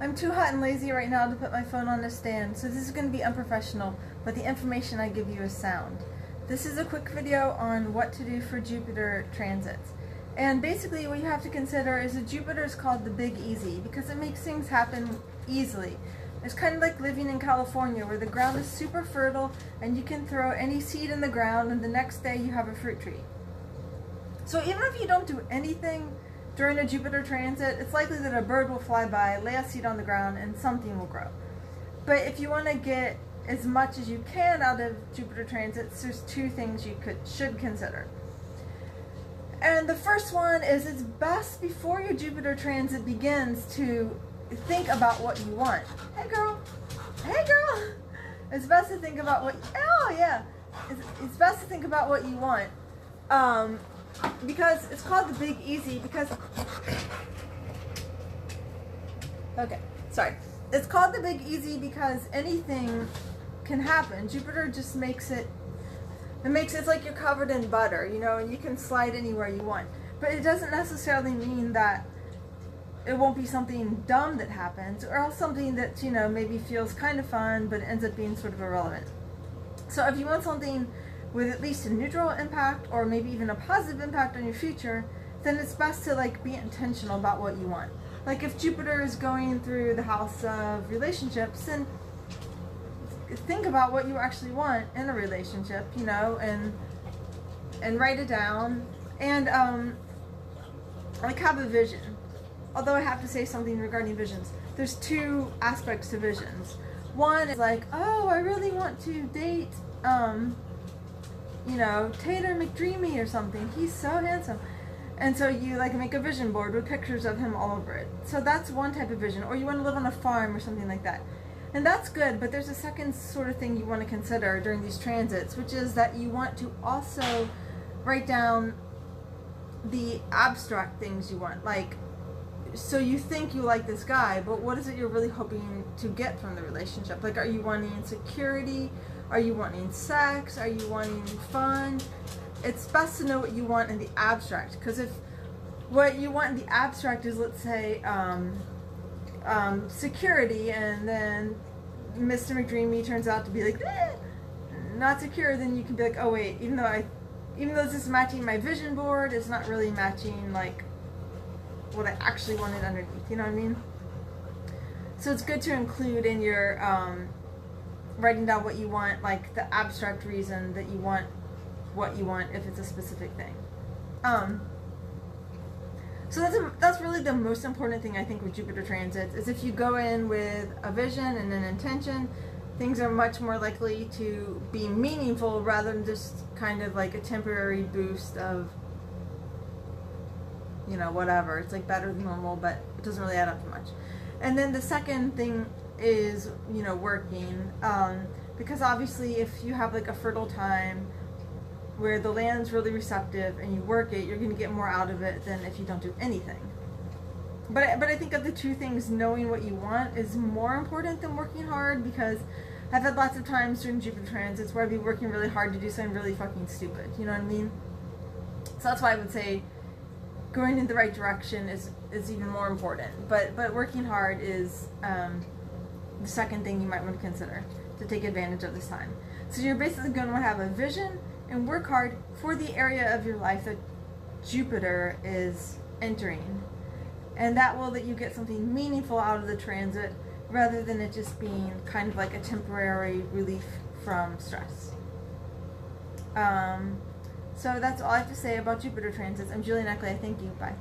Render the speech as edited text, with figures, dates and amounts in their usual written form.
I'm too hot and lazy right now to put my phone on the stand, so this is going to be unprofessional, but the information I give you is sound. This is a quick video on what to do for Jupiter transits. And basically what you have to consider is that Jupiter is called the Big Easy because it makes things happen easily. It's kind of like living in California where the ground is super fertile and you can throw any seed in the ground and the next day you have a fruit tree. So even if you don't do anything during a Jupiter transit, it's likely that a bird will fly by, lay a seed on the ground, and something will grow. But if you want to get as much as you can out of Jupiter transits, there's two things you should consider. And the first one is it's best before your Jupiter transit begins to think about what you want. Hey girl! Hey girl! It's best to think about what, oh yeah! It's best to think about what you want. Because it's called the Big Easy because, okay, sorry. It's called the Big Easy because anything can happen. Jupiter just makes it like you're covered in butter, you know, and you can slide anywhere you want. But it doesn't necessarily mean that it won't be something dumb that happens, or else something that, you know, maybe feels kind of fun, but ends up being sort of irrelevant. So if you want something with at least a neutral impact, or maybe even a positive impact on your future, then it's best to like be intentional about what you want. Like if Jupiter is going through the house of relationships, then think about what you actually want in a relationship, you know, and write it down, and like have a vision. Although I have to say something regarding visions. There's two aspects to visions. One is like, oh, I really want to date you know, Tater McDreamy or something. He's so handsome. And so you like make a vision board with pictures of him all over it. So that's one type of vision. Or you want to live on a farm or something like that. And that's good, but there's a second sort of thing you want to consider during these transits, which is that you want to also write down the abstract things you want. Like, so you think you like this guy, but what is it you're really hoping to get from the relationship? Like, are you wanting security? Are you wanting sex? Are you wanting fun? It's best to know what you want in the abstract, because if what you want in the abstract is, let's say, security, and then Mr. McDreamy turns out to be like, not secure, then you can be like, oh wait, even though this is matching my vision board, it's not really matching like what I actually wanted underneath, you know what I mean? So it's good to include in your writing down what you want, like the abstract reason that you want what you want if it's a specific thing. So that's really the most important thing I think with Jupiter transits, is if you go in with a vision and an intention, things are much more likely to be meaningful rather than just kind of like a temporary boost of, you know, whatever. It's like better than normal, but it doesn't really add up to much. And then the second thing is, you know, working, because obviously if you have like a fertile time where the land's really receptive and you work it, you're going to get more out of it than if you don't do anything. But I think of the two things, knowing what you want is more important than working hard, because I've had lots of times during Jupiter transits where I'd be working really hard to do something really fucking stupid, you know what I mean? So that's why I would say going in the right direction is even more important. But working hard is the second thing you might want to consider to take advantage of this time. So you're basically going to have a vision and work hard for the area of your life that Jupiter is entering. And that will let you get something meaningful out of the transit rather than it just being kind of like a temporary relief from stress. So that's all I have to say about Jupiter transits. I'm Julie Neckley. Thank you. Bye.